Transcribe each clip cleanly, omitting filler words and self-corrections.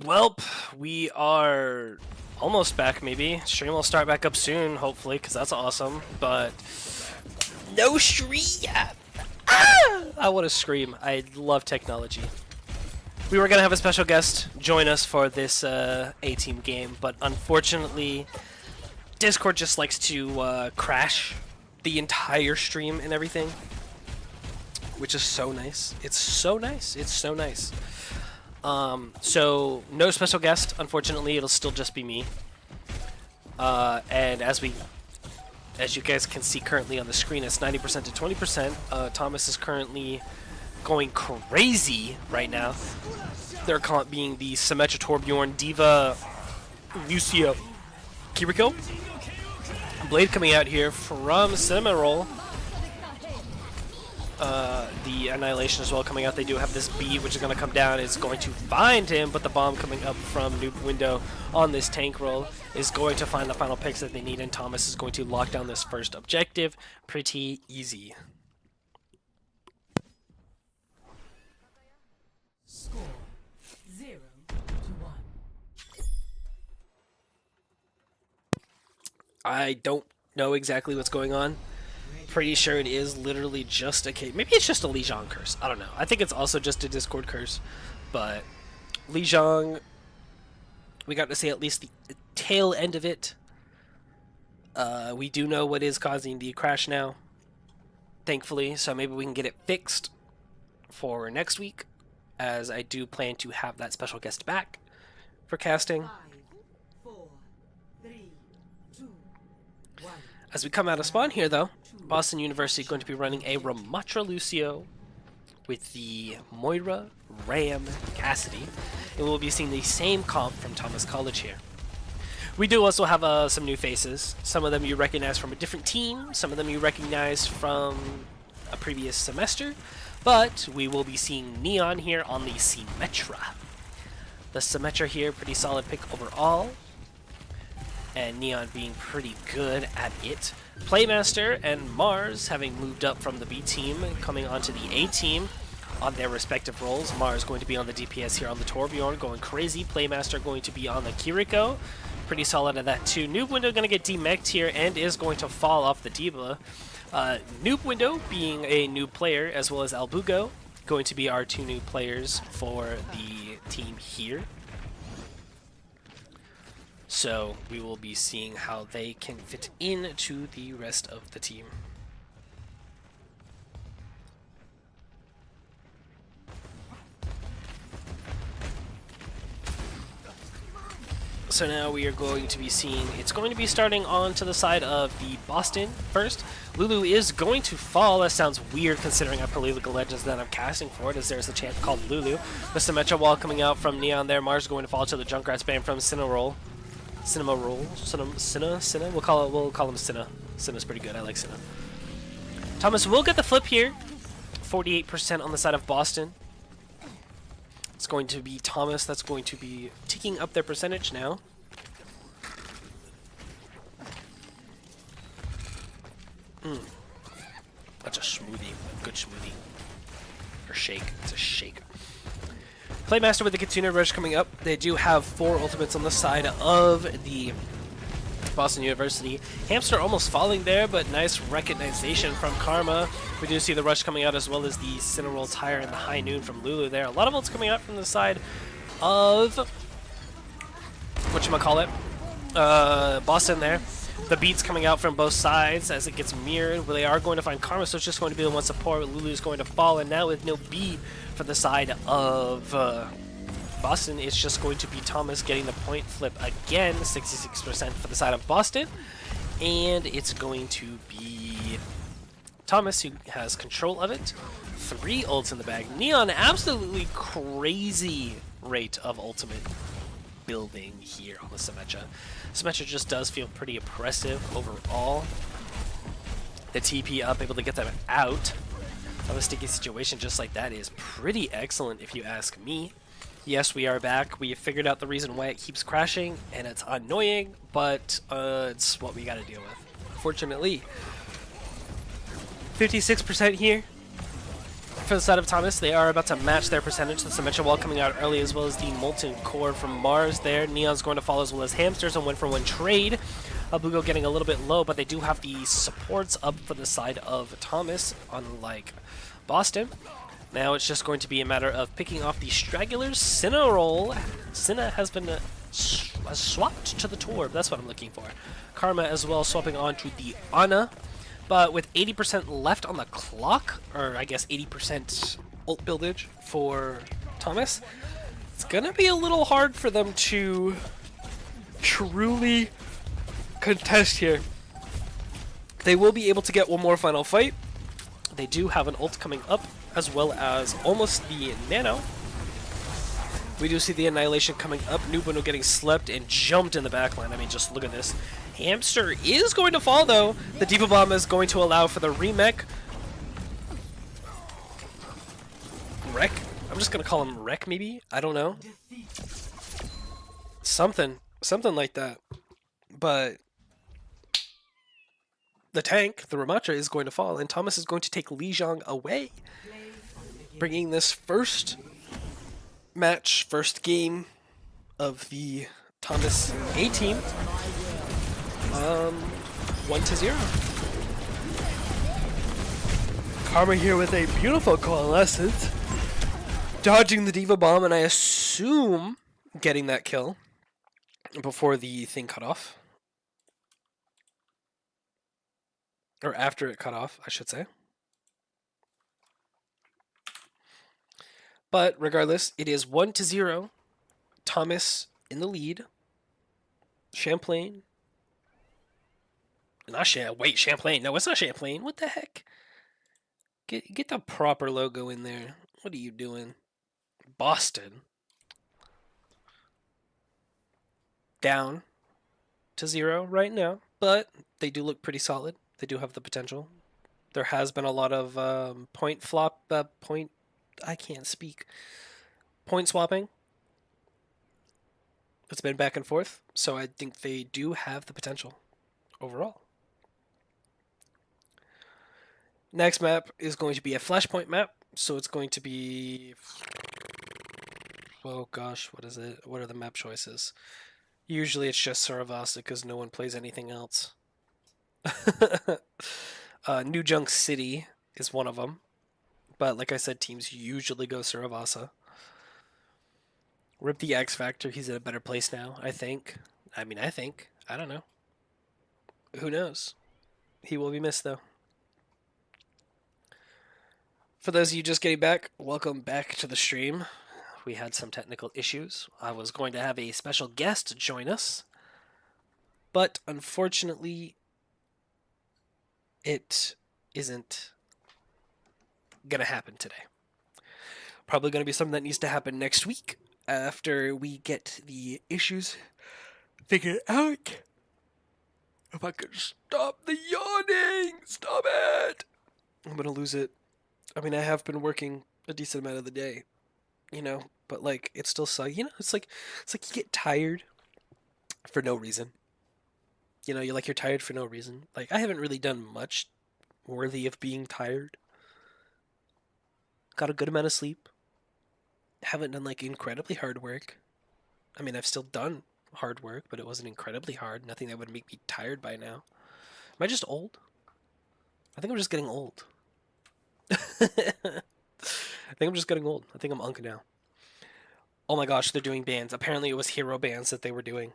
Welp, we are almost back, maybe. Stream will start back up soon, hopefully, because that's awesome. But no stream! Ah! I want to scream. I love technology. We were going to have a special guest join us for this A-Team game, but unfortunately, Discord just likes to crash the entire stream and everything, which is so nice. It's so nice. It's so nice. So no special guest, unfortunately. It'll still just be me. And as you guys can see currently on the screen, it's 90% to 20%. Thomas is currently going crazy right now. They're being the Symmetra Torbjorn, Diva, Lucio, Kiriko. Blade coming out here from Cinema Roll. The Annihilation as well coming out. They do have this beat, which is going to come down. It's going to find him, but the bomb coming up from Noob Window on this tank roll is going to find the final picks that they need, and Thomas is going to lock down this first objective pretty easy. Score 0-1. I don't know exactly what's going on. Pretty sure it is literally just a case. Maybe it's just a Lijiang curse. I don't know. I think it's also just a Discord curse. But Lijiang, we got to see at least the tail end of it. We do know what is causing the crash now, thankfully. So maybe we can get it fixed for next week, as I do plan to have that special guest back for casting. 5, 4, 3, 2, 1. As we come out of spawn here, though, Boston University is going to be running a Ramatra Lucio with the Moira Ram Cassidy, and we'll be seeing the same comp from Thomas College here. We do also have some new faces. Some of them you recognize from a different team, some of them you recognize from a previous semester, but we will be seeing Neon here on the Symmetra. The Symmetra here, pretty solid pick overall, and Neon being pretty good at it. Playmaster and Mars having moved up from the B team, coming onto the A team on their respective roles. Mars going to be on the DPS here on the Torbjorn, going crazy. Playmaster going to be on the Kiriko, pretty solid at that too. Noob Window going to get demech'd here and is going to fall off the Diva. Noob Window being a new player, as well as Albugo, going to be our two new players for the team here. So we will be seeing how they can fit into the rest of the team. So now we are going to be seeing, it's going to be starting on to the side of the Boston first. Lulu is going to fall. That sounds weird considering I play League of Legends that I'm casting for it, as there's a champ called Lulu. The Symmetra wall coming out from Neon there. Mars going to fall to the Junkrat spam from Cinnamoroll. Cinema roll, Cinna. We'll call him Cinna. Cinna's pretty good. I like Cinna. Thomas will get the flip here. 48% on the side of Boston. It's going to be Thomas that's going to be ticking up their percentage now. That's a smoothie. A good smoothie. Or shake. It's a shake. Playmaster with the Kitsune Rush coming up. They do have 4 ultimates on the side of the Boston University. Hamster almost falling there, but nice recognition from Karma. We do see the Rush coming out, as well as the Cinnarolls higher in the High Noon from Lulu there. A lot of ults coming out from the side of whatchamacallit, Boston there. The beats coming out from both sides as it gets mirrored. They are going to find Karma, so it's just going to be the one support. Lulu's going to fall, and now with no beat for the side of Boston, it's just going to be Thomas getting the point flip again, 66% for the side of Boston, and it's going to be Thomas who has control of it. 3 ults in the bag. Neon, absolutely crazy rate of ultimate building here on the Symmetra. Symmetra just does feel pretty oppressive overall. The TP up, able to get them out of a sticky situation just like that is pretty excellent if you ask me. Yes, we are back. We have figured out the reason why it keeps crashing, and it's annoying, but it's what we gotta deal with. Fortunately, 56% here. For the side of Thomas, they are about to match their percentage. The Symmetra Wall coming out early, as well as the Molten Core from Mars there. Neon's going to follow, as well as Hamsters, and 1-for-1 trade. Abugo getting a little bit low, but they do have the supports up for the side of Thomas, unlike Boston. Now it's just going to be a matter of picking off the stragglers. Cinna has been swapped to the Torb. That's what I'm looking for. Karma as well swapping on to the Ana. But with 80% left on the clock, or I guess 80% ult buildage for Thomas, it's going to be a little hard for them to truly contest here. They will be able to get one more final fight. They do have an ult coming up, as well as almost the Nano. We do see the Annihilation coming up. Nubuno getting slept and jumped in the backline. I mean, just look at this. Hamster is going to fall, though. The Diva Bomb is going to allow for the remech. Wreck? I'm just going to call him Wreck, maybe? I don't know. Something like that. But the tank, the Ramatra, is going to fall, and Thomas is going to take Lijiang away, bringing this first match, first game of the Thomas A team 1-0. Karma here with a beautiful coalescence, dodging the Diva Bomb, and I assume getting that kill before the thing cut off. Or after it cut off, I should say. But regardless, it is 1-0. Thomas in the lead. Champlain. Wait, Champlain. No, it's not Champlain. What the heck? Get the proper logo in there. What are you doing? Boston. Down to 0 right now, but they do look pretty solid. They do have the potential. There has been a lot of point swapping. It's been back and forth, so I think they do have the potential overall. Next map is going to be a flashpoint map, so it's going to be... Oh gosh, what is it? What are the map choices? Usually it's just Saravasa because no one plays anything else. New Junk City is one of them. But like I said, teams usually go Saravasa. Rip the X Factor. He's in a better place now, I think. I don't know. Who knows? He will be missed, though. For those of you just getting back, welcome back to the stream. We had some technical issues. I was going to have a special guest join us, but unfortunately, it isn't going to happen today. Probably going to be something that needs to happen next week after we get the issues figured out. If I could stop the yawning! Stop it! I'm going to lose it. I mean, I have been working a decent amount of the day, you know, but like, it's still so, you know, it's like you get tired for no reason. You know, you're tired for no reason. Like, I haven't really done much worthy of being tired. Got a good amount of sleep. Haven't done like incredibly hard work. I mean, I've still done hard work, but it wasn't incredibly hard. Nothing that would make me tired by now. Am I just old? I think I'm just getting old. I think I'm just getting old. I think I'm Unk now. Oh my gosh, they're doing bans. Apparently it was hero bans that they were doing.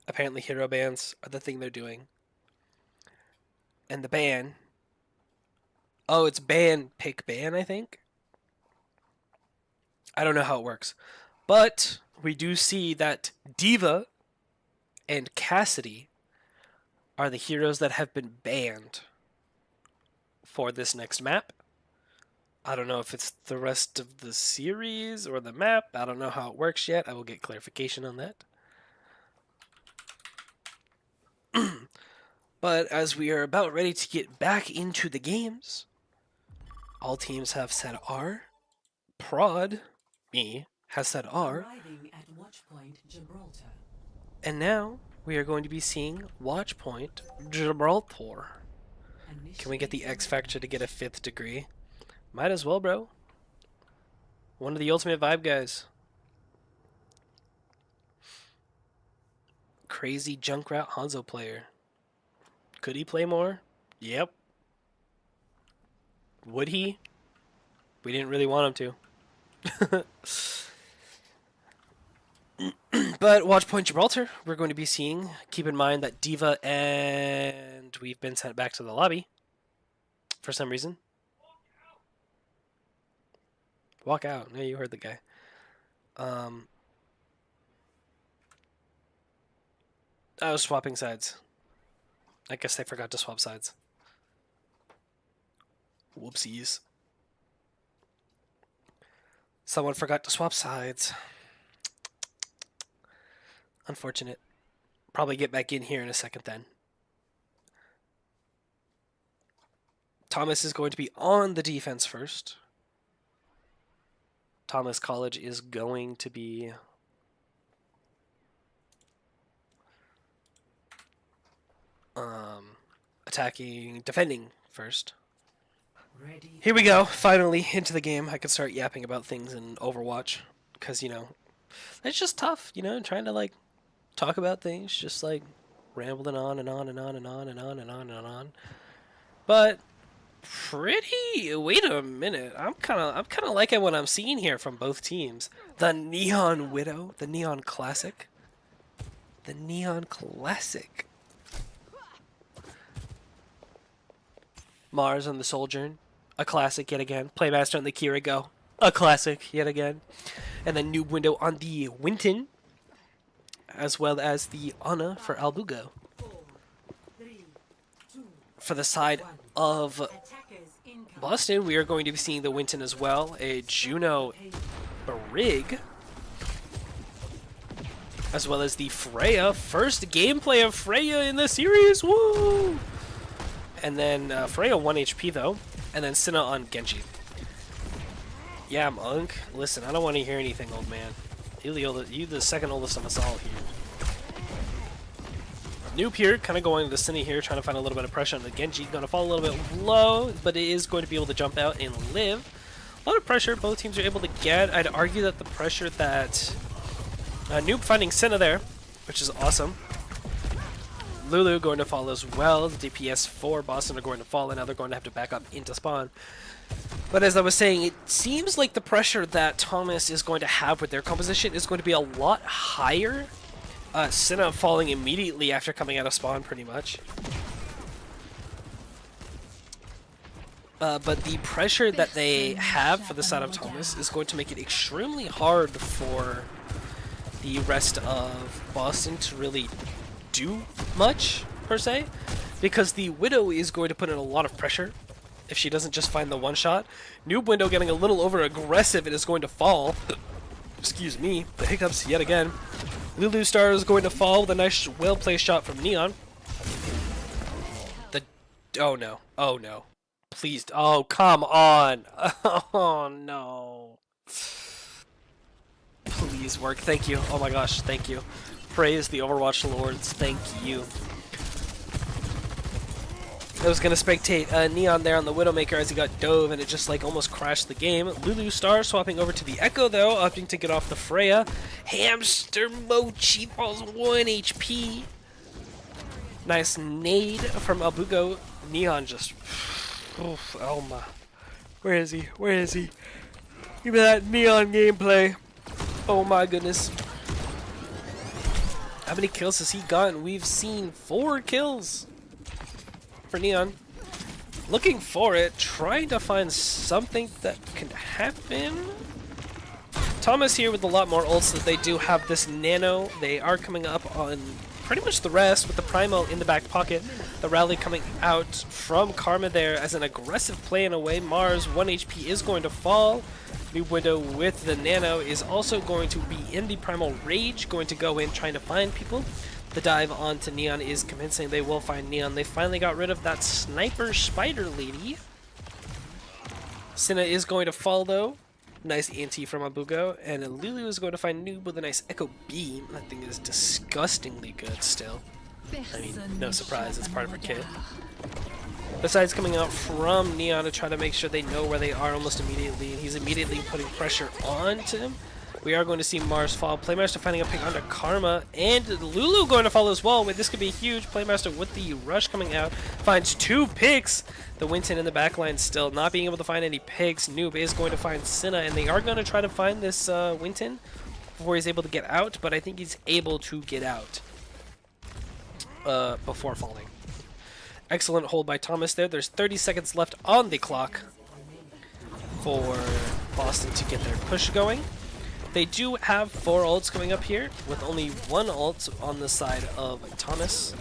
Apparently hero bans are the thing they're doing. And the ban... Oh, it's ban, pick ban, I think? I don't know how it works. But we do see that Diva and Cassidy are the heroes that have been banned for this next map. I don't know if it's the rest of the series or the map. I don't know how it works yet. I will get clarification on that. But as we are about ready to get back into the games, all teams have said R. Prod, me, has said R. Arriving at Watchpoint Gibraltar. And now we are going to be seeing Watchpoint Gibraltar. Can we get the X Factor to get a 5th degree? Might as well, bro. One of the ultimate vibe guys. Crazy Junkrat Hanzo player. Could he play more? Yep. Would he? We didn't really want him to. But Watchpoint Gibraltar, we're going to be seeing. Keep in mind that Diva and we've been sent back to the lobby for some reason. Walk out. Yeah, you heard the guy. I was swapping sides. I guess they forgot to swap sides. Whoopsies. Someone forgot to swap sides. Unfortunate. Probably get back in here in a second then. Thomas is going to be on the defense first. Thomas College is going to be defending first. Here we go, finally into the game. I can start yapping about things in Overwatch because, you know, it's just tough, you know, trying to like talk about things, just like rambling on and on and on and on and on and on and on. But wait a minute. I'm kind of liking what I'm seeing here from both teams. The Neon Widow, the Neon Classic. The Neon Classic. Mars on the Sojourn, a classic yet again. Playmaster on the Kirigo, a classic yet again. And then Noob Window on the Winton, as well as the Ana for Albugo. For the side of Boston, we are going to be seeing the Winton as well. A Juno Brig, as well as the Freya. First gameplay of Freya in the series. Woo! And then Freya 1 HP though. And then Senna on Genji. Yeah, Monk. Listen, I don't want to hear anything, old man. You the second oldest of us all here. Noob here, kind of going to Senna here, trying to find a little bit of pressure on the Genji. Going to fall a little bit low, but it is going to be able to jump out and live. A lot of pressure both teams are able to get. I'd argue that the pressure that Noob finding Senna there, which is awesome. Lulu going to fall as well. The DPS for Boston are going to fall, and now they're going to have to back up into spawn. But as I was saying, it seems like the pressure that Thomas is going to have with their composition is going to be a lot higher. Senna falling immediately after coming out of spawn, pretty much. But the pressure that they have for the side of Thomas is going to make it extremely hard for the rest of Boston to really do much, per se, because the Widow is going to put in a lot of pressure if she doesn't just find the one shot. Noob Window getting a little over aggressive and is going to fall. Excuse me, the hiccups yet again. Lulu Star is going to fall with a nice well-placed shot from Neon. Oh no, oh no. Please, oh come on. Oh no. Please work, thank you. Oh my gosh, thank you. Praise the Overwatch Lords, thank you. I was going to spectate Neon there on the Widowmaker as he got dove and it just like almost crashed the game. Lulu Star swapping over to the Echo though, opting to get off the Freya. Hamster Mochi falls 1 HP. Nice nade from Albugo. Neon just... Oof, oh my. Where is he? Where is he? Give me that Neon gameplay. Oh my goodness. How many kills has he gotten? We've seen 4 kills for Neon. Looking for it, trying to find something that can happen. Thomas here with a lot more ults that they do have this nano. They are coming up on pretty much the rest with the Primo in the back pocket. The rally coming out from Karma there as an aggressive play in a way. Mars 1 HP is going to fall. Noob Window with the nano is also going to be in the Primal Rage, going to go in trying to find people. The dive onto Neon is convincing. They will find Neon. They finally got rid of that sniper spider lady. Senna is going to fall though. Nice anti from Albugo. And Lulu is going to find Noob with a nice Echo Beam. That thing is disgustingly good still. I mean, no surprise, it's part of her kit. Besides coming out from Neon to try to make sure they know where they are almost immediately, and he's immediately putting pressure onto him. We are going to see Mars fall. Playmaster finding a pick onto Karma, and Lulu going to fall as well. This could be huge. Playmaster with the rush coming out finds 2 picks. The Winton in the backline still not being able to find any picks. Noob is going to find Cinna, and they are going to try to find this Winton before he's able to get out, but I think he's able to get out before falling. Excellent hold by Thomas there. There's 30 seconds left on the clock for Boston to get their push going. They do have 4 ults coming up here, with only 1 ult on the side of Thomas.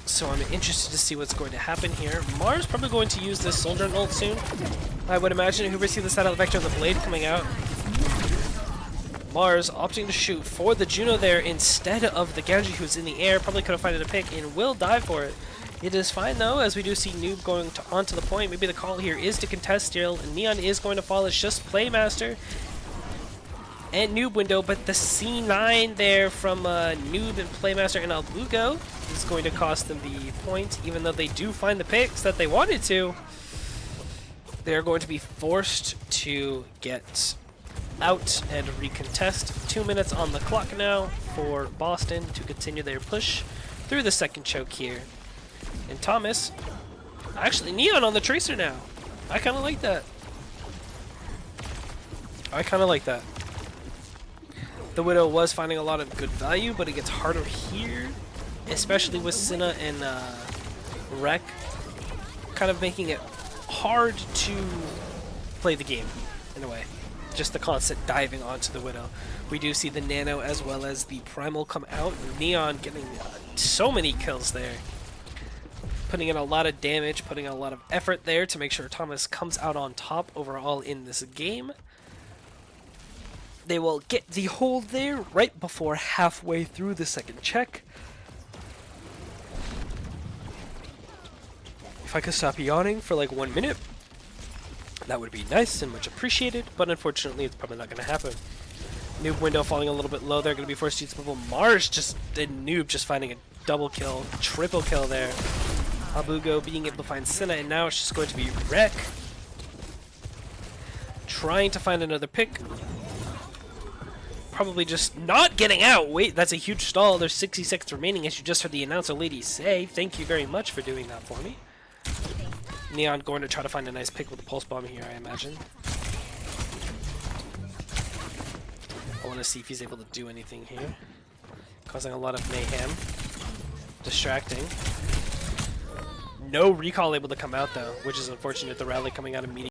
So I'm interested to see what's going to happen here. Mars probably going to use this Soldier ult soon, I would imagine. Who received the Satellite Vector and the Blade coming out. Mars opting to shoot for the Juno there instead of the Genji, who's in the air. Probably could have found a pick and will dive for it. It is fine though, as we do see Noob going onto the point. Maybe the call here is to contest still, and Neon is going to fall. It's just Playmaster and Noob window, but the C9 there from Noob and Playmaster and Albugo is going to cost them the point, even though they do find the picks that they wanted to. They're going to be forced to get out and recontest. 2 minutes on the clock now for Boston to continue their push through the second choke here. And Thomas, actually Neon on the Tracer now. I kind of like that. The Widow was finding a lot of good value, but it gets harder here, especially with Cinna and Rek kind of making it hard to play the game in a way. Just the constant diving onto the Widow. We do see the Nano as well as the Primal come out. Neon getting so many kills there. Putting in a lot of damage, putting in a lot of effort there to make sure Thomas comes out on top overall in this game. They will get the hold there right before halfway through the second check. If I could stop yawning for like 1 minute, that would be nice and much appreciated, but unfortunately it's probably not going to happen. Noob window falling a little bit low there, going to be forced to use bubble. Mars just, and Noob just finding a double kill, triple kill there. Abugo being able to find Cinna, and now it's just going to be Rek trying to find another pick. Probably just not getting out. Wait, that's a huge stall. There's 60 seconds remaining, as you just heard the announcer lady say. Thank you very much for doing that for me. Neon going to try to find a nice pick with the pulse bomb here, I imagine. I want to see if he's able to do anything here. Causing a lot of mayhem. Distracting. No recall able to come out though, which is unfortunate. The rally coming out immediately.